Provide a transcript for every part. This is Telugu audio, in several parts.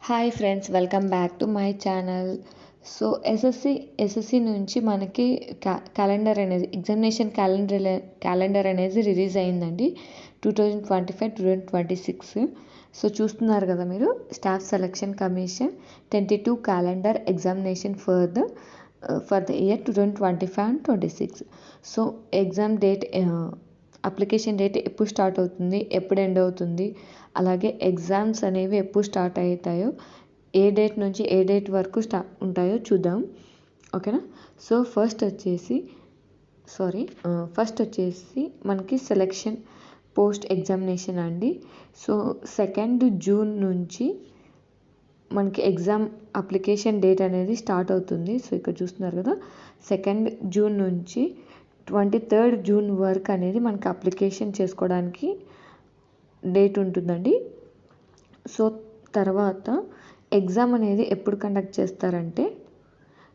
Hi friends, welcome back to my channel. So SSC నుంచి మనకి క్యాలెండర్ అనేది ఎగ్జామినేషన్ క్యాలెండర్ అనేది రిలీజ్ అయిందండి 2025-2026. సో చూస్తున్నారు కదా మీరు, staff selection commission 22 calendar examination for the year 2025-26. So exam date, application date ఎప్పుడు స్టార్ట్ అవుతుంది, ఎప్పుడు ఎండ్ అవుతుంది, అలాగే ఎగ్జామ్స్ అనేవి ఎప్పుడు స్టార్ట్ అవుతాయో, ఏ డేట్ నుంచి ఏ డేట్ వరకు ఉంటాయో చూద్దాం. ఓకేనా. సో ఫస్ట్ వచ్చేసి మనకి సెలక్షన్ పోస్ట్ ఎగ్జామినేషన్ అండి. సో 2 జూన్ నుంచి మనకి ఎగ్జామ్ అప్లికేషన్ డేట్ అనేది స్టార్ట్ అవుతుంది. సో ఇక్కడ చూస్తున్నారు కదా, 2 జూన్ నుంచి 23 జూన్ వరకు అనేది మనకి అప్లికేషన్ చేసుకోవడానికి డేట్ ఉంటుందండి. సో తర్వాత ఎగ్జామ్ అనేది ఎప్పుడు కండక్ట్ చేస్తారంటే,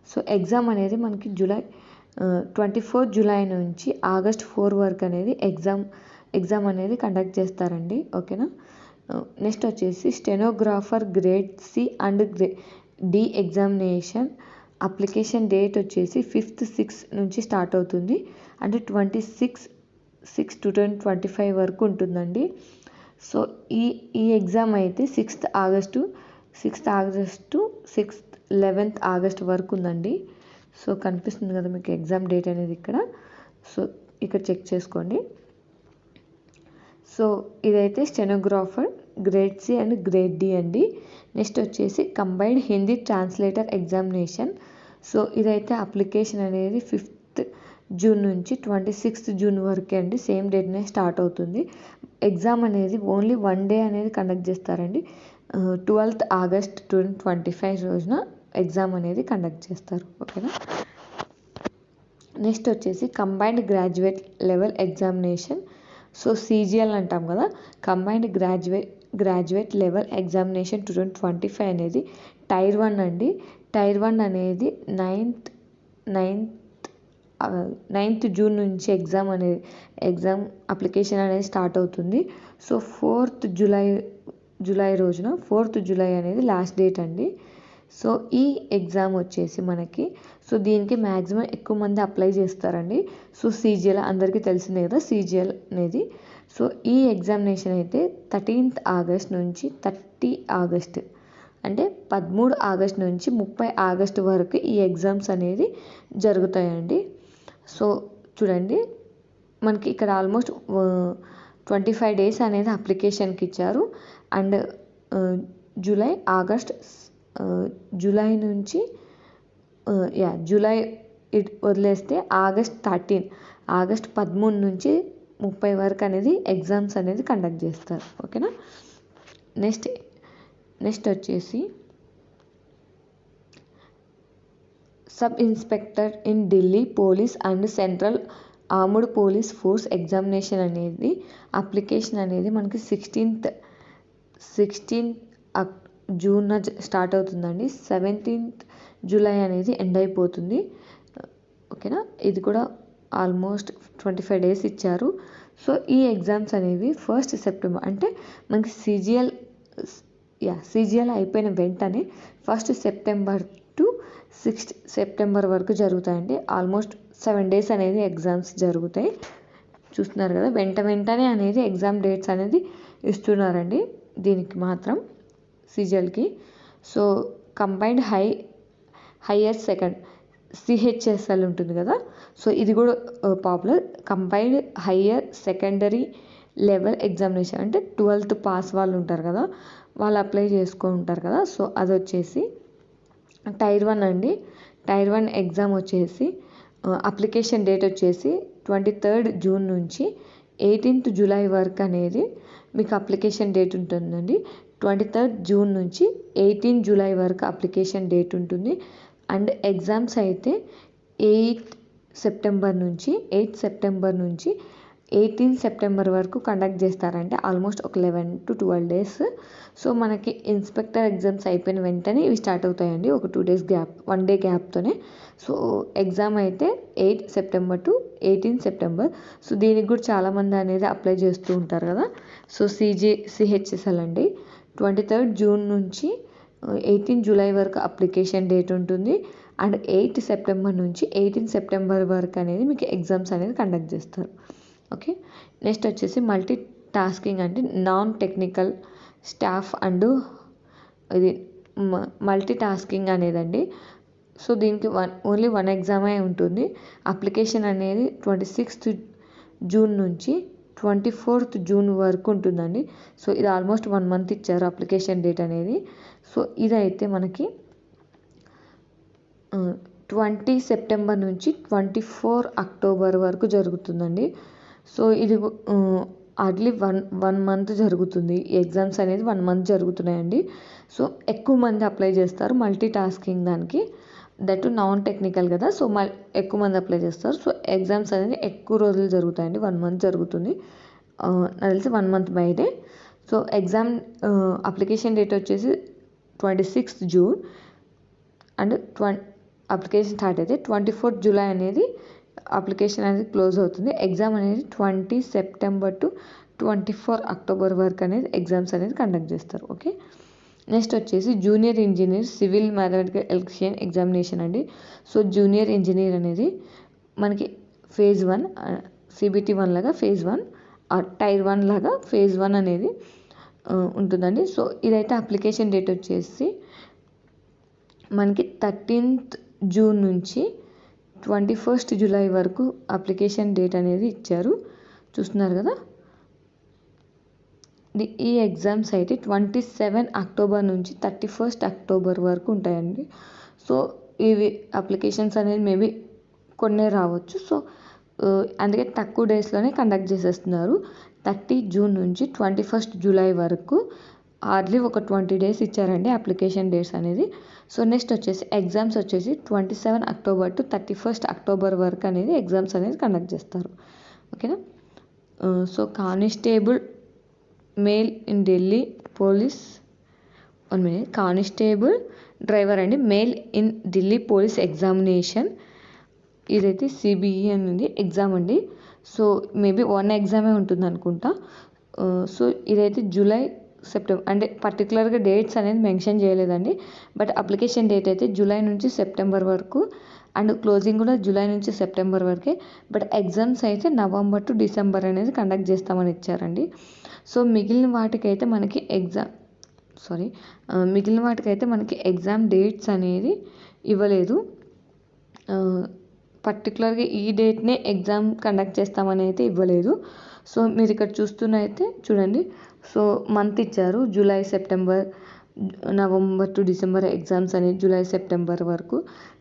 సో ఎగ్జామ్ అనేది మనకి 24 జూలై నుంచి ఆగస్ట్ 4 వరకు అనేది ఎగ్జామ్ అనేది కండక్ట్ చేస్తారండి. ఓకేనా. నెక్స్ట్ వచ్చేసి stenographer grade C and D examination application date వచ్చేసి 5th 6 నుంచి స్టార్ట్ అవుతుంది. అంటే 26/6/2025 వరకు ఉంటుందండి. సో ఈ ఎగ్జామ్ అయితే 6th ఆగస్టు 11th ఆగస్ట్ వరకు ఉందండి. సో కనిపిస్తుంది కదా మీకు ఎగ్జామ్ డేట్ అనేది ఇక్కడ. సో ఇక్కడ చెక్ చేసుకోండి. సో ఇదైతే stenographer grade C and grade D అండి. నెక్స్ట్ వచ్చేసి combined Hindi translator examination. So ఇదైతే అప్లికేషన్ అనేది 5th జూన్ నుంచి 26th జూన్ వరకే అండి. సేమ్ డేట్నే స్టార్ట్ అవుతుంది. ఎగ్జామ్ అనేది ఓన్లీ 1 డే అనేది కండక్ట్ చేస్తారండి. 12th ఆగస్ట్ 2025 రోజున ఎగ్జామ్ అనేది కండక్ట్ చేస్తారు. ఓకేనా. నెక్స్ట్ వచ్చేసి combined graduate level examination. So CGL అంటాం కదా, కంబైన్డ్ గ్రాడ్యుయేట్ లెవెల్ ఎగ్జామినేషన్ 2025 అనేది టైర్ 1 అండి. టైర్ 1 అనేది 9th జూన్ నుంచి ఎగ్జామ్ అప్లికేషన్ అనేది స్టార్ట్ అవుతుంది. సో 4th జూలై రోజున 4th జూలై అనేది లాస్ట్ డేట్ అండి. సో ఈ ఎగ్జామ్ వచ్చేసి మనకి, సో దీనికి మ్యాక్సిమం ఎక్కువ మంది అప్లై చేస్తారండి. సో CGL అందరికీ తెలిసిందే కదా, CGL అనేది. సో ఈ ఎగ్జామినేషన్ అయితే 13th ఆగస్ట్ నుంచి 30 ఆగస్ట్, అంటే 13 ఆగస్ట్ నుంచి 30 ఆగస్ట్ వరకు ఈ ఎగ్జామ్స్ అనేది జరుగుతాయండి. సో చూడండి, మనకి ఇక్కడ ఆల్మోస్ట్ 25 డేస్ అనేది అప్లికేషన్కి ఇచ్చారు. అండ్ జూలై నుంచి జూలై వదిలేస్తే ఆగస్ట్ 13 నుంచి 30 వరకు అనేది ఎగ్జామ్స్ అనేది కండక్ట్ చేస్తారు. ఓకేనా. నెక్స్ట్ వచ్చేసి sub inspector in Delhi police and central armed police force examination అనేది అప్లికేషన్ అనేది మనకి 16th జూన్ స్టార్ట్ అవుతుందండి. 17th జూలై అనేది ఎండ్ అయిపోతుంది. ఓకేనా. ఇది కూడా ఆల్మోస్ట్ 25 డేస్ ఇచ్చారు. సో ఈ ఎగ్జామ్స్ అనేవి 1st సెప్టెంబర్, అంటే మనకి CGL అయిపోయిన వెంటనే 1st September to 6th September వరకు జరుగుతాయండి. ఆల్మోస్ట్ 7 డేస్ అనేది ఎగ్జామ్స్ జరుగుతాయి. చూస్తున్నారు కదా, వెంటనే అనేది ఎగ్జామ్ డేట్స్ అనేది ఇస్తున్నారండి దీనికి మాత్రం, CGLకి. So combined higher second CHSL ఉంటుంది కదా, సో ఇది కూడా popular. Combined higher secondary level examination, అంటే 12th పాస్ వాళ్ళు ఉంటారు కదా, వాళ్ళు అప్లై చేసుకుంటారు కదా. సో అది వచ్చేసి టైర్ 1 అండి. టైర్ 1 ఎగ్జామ్ వచ్చేసి అప్లికేషన్ డేట్ వచ్చేసి 23 జూన్ నుంచి 18th జూలై వరకు అనేది మీకు అప్లికేషన్ డేట్ ఉంటుందండి. 23 జూన్ నుంచి 18 జూలై వరకు అప్లికేషన్ డేట్ ఉంటుంది. అండ్ ఎగ్జామ్స్ అయితే 8 సెప్టెంబర్ నుంచి 18 సెప్టెంబర్ వరకు కండక్ట్ చేస్తారంటే ఆల్మోస్ట్ ఒక 11 to 12 డేస్. సో మనకి ఇన్స్పెక్టర్ ఎగ్జామ్స్ అయిపోయిన వెంటనే ఇవి స్టార్ట్ అవుతాయండి, ఒక 2 days గ్యాప్, 1 day గ్యాప్తోనే. సో ఎగ్జామ్ అయితే 8 సెప్టెంబర్ to 18 సెప్టెంబర్. సో దీనికి కూడా చాలామంది అనేది అప్లై చేస్తూ ఉంటారు కదా. సో CHSL అండి 23 జూన్ నుంచి 18 జూలై వరకు అప్లికేషన్ డేట్ ఉంటుంది. అండ్ 8 సెప్టెంబర్ నుంచి 18 సెప్టెంబర్ వరకు అనేది మీకు ఎగ్జామ్స్ అనేది కండక్ట్ చేస్తారు. ఓకే, నెక్స్ట్ వచ్చేసి మల్టీ టాస్కింగ్ అంటే నాన్ టెక్నికల్ స్టాఫ్ అండ్ ఇది మల్టీ టాస్కింగ్ అనేదండి. సో దీనికి ఓన్లీ వన్ ఎగ్జామే ఉంటుంది. అప్లికేషన్ అనేది 26th జూన్ నుంచి 24th జూన్ వరకు ఉంటుందండి. సో ఇది ఆల్మోస్ట్ 1 మంత్ ఇచ్చారు అప్లికేషన్ డేట్ అనేది. సో ఇదైతే మనకి 20 సెప్టెంబర్ నుంచి 24 అక్టోబర్ వరకు జరుగుతుందండి. సో ఇది హార్డ్లీ వన్ మంత్ జరుగుతుంది. ఈ ఎగ్జామ్స్ అనేది 1 మంత్ జరుగుతున్నాయండి. సో ఎక్కువ మంది అప్లై చేస్తారు మల్టీ టాస్కింగ్ దానికి, దట్ నాన్ టెక్నికల్ కదా. సో ఎక్కువ మంది అప్లై చేస్తారు. సో ఎగ్జామ్స్ అనేది ఎక్కువ రోజులు జరుగుతాయండి, 1 మంత్ జరుగుతుంది. నాకు తెలిసి 1 మంత్ బయటే. సో ఎగ్జామ్ అప్లికేషన్ డేట్ వచ్చేసి 26th June and application start అయితే 24th జూలై అనేది అప్లికేషన్ అనేది క్లోజ్ అవుతుంది. ఎగ్జామ్ అనేది 20 సెప్టెంబర్ టు 24 అక్టోబర్ వరకు అనేది ఎగ్జామ్స్ అనేది కండక్ట్ చేస్తారు. ఓకే, నెక్స్ట్ వచ్చేసి junior engineer civil mathematical electrician examination అండి. సో జూనియర్ ఇంజనీర్ అనేది మనకి ఫేజ్ 1 CBT 1 లాగా ఫేజ్ 1, టైర్ 1 లాగా ఫేజ్ 1 అనేది ఉంటుందండి. సో ఇదైతే అప్లికేషన్ డేట్ వచ్చేసి మనకి 13th జూన్ నుంచి 21st జూలై వరకు అప్లికేషన్ డేట్ అనేది ఇచ్చారు. చూస్తున్నారు కదా. ఈ ఎగ్జామ్స్ అయితే 27 అక్టోబర్ నుంచి 31st అక్టోబర్ వరకు ఉంటాయండి. సో ఇవి అప్లికేషన్స్ అనేది మేబీ కొన్నే రావచ్చు. సో అందుకే తక్కువ డేస్లోనే కండక్ట్ చేసేస్తున్నారు. 30 జూన్ నుంచి 21st జూలై వరకు హార్డ్లీ ఒక 20 డేస్ ఇచ్చారండి అప్లికేషన్ డేట్స్ అనేది. సో నెక్స్ట్ వచ్చేసి ఎగ్జామ్స్ వచ్చేసి 27 అక్టోబర్ టు 31st అక్టోబర్ వరకు అనేది ఎగ్జామ్స్ అనేది కండక్ట్ చేస్తారు. ఓకేనా. So constable male in Delhi police constable driver అండి male in Delhi police examination. ఇదైతే CBE అనేది ఎగ్జామ్ అండి. సో మేబీ 1 ఎగ్జామే ఉంటుంది అనుకుంటా. సో ఇదైతే జూలై సెప్టెంబర్ అంటే పర్టికులర్గా డేట్స్ అనేది మెన్షన్ చేయలేదండి. బట్ అప్లికేషన్ డేట్ అయితే జూలై నుంచి సెప్టెంబర్ వరకు అండ్ క్లోజింగ్ కూడా జూలై నుంచి సెప్టెంబర్ వరకే. బట్ ఎగ్జామ్స్ అయితే నవంబర్ టు డిసెంబర్ అనేది కండక్ట్ చేస్తామని ఇచ్చారండి. సో మిగిలిన వాటికైతే మనకి ఎగ్జామ్ డేట్స్ అనేది ఇవ్వలేదు. పర్టికులర్గా ఈ డేట్నే ఎగ్జామ్ కండక్ట్ చేస్తామని అయితే ఇవ్వలేదు. సో మీరు ఇక్కడ చూస్తున్నైతే చూడండి. సో మంత్ ఇచ్చారు July September November to December exams అనేది జూలై సెప్టెంబర్ వరకు.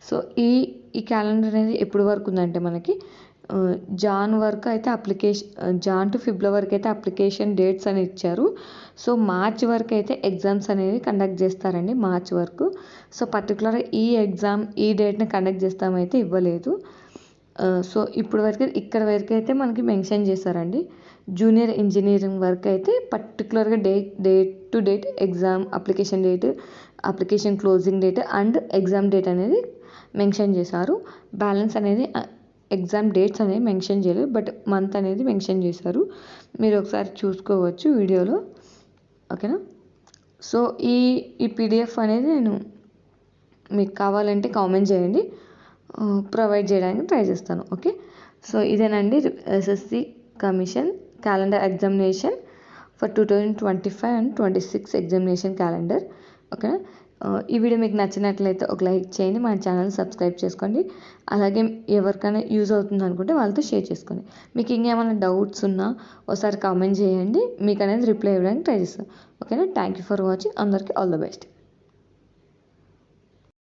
సో ఈ క్యాలెండర్ అనేది ఎప్పుడు వరకు ఉందంటే మనకి జాన్ వరకు అయితే జాన్ టు ఫిబ్రవరి వరకు అయితే అప్లికేషన్ డేట్స్ అని ఇచ్చారు. సో మార్చ్ వరకు అయితే ఎగ్జామ్స్ అనేది కండక్ట్ చేస్తారండి, మార్చ్ వరకు. సో పర్టికులర్గా ఈ డేట్ని కండక్ట్ చేస్తామైతే ఇవ్వలేదు. సో ఇప్పుడు వరకు ఇక్కడ వరకు అయితే మనకి మెన్షన్ చేశారండి. జూనియర్ ఇంజనీరింగ్ వరకు అయితే పర్టికులర్గా date to date exam application date, application closing date and exam date అనేది మెన్షన్ చేశారు. బ్యాలెన్స్ అనేది ఎగ్జామ్ డేట్స్ అనేది మెన్షన్ చేయలేదు, బట్ మంత్ అనేది మెన్షన్ చేశారు. మీరు ఒకసారి చూసుకోవచ్చు వీడియోలో. ఓకేనా. సో ఈ PDF అనేది నేను మీకు కావాలంటే కామెంట్ చేయండి, ప్రొవైడ్ చేయడానికి ట్రై చేస్తాను. ఓకే. సో ఇదేనండి SSC commission calendar examination for 2025 and 26 examination calendar. ఓకేనా. ఈ వీడియో మీకు నచ్చినట్లయితే ఒక లైక్ చేయండి, మన ఛానల్ సబ్స్క్రైబ్ చేసుకోండి. అలాగే ఎవరికైనా యూజ్ అవుతుంది అనుకుంటే వాళ్ళతో షేర్ చేసుకోండి. మీకు ఇంకేమైనా డౌట్స్ ఉన్నా ఒకసారి కామెంట్ చేయండి, మీకు అనేది రిప్లై ఇవ్వడానికి ట్రై చేస్తాను. ఓకేనా. Thank you for watching. అందరికీ ఆల్ ద బెస్ట్.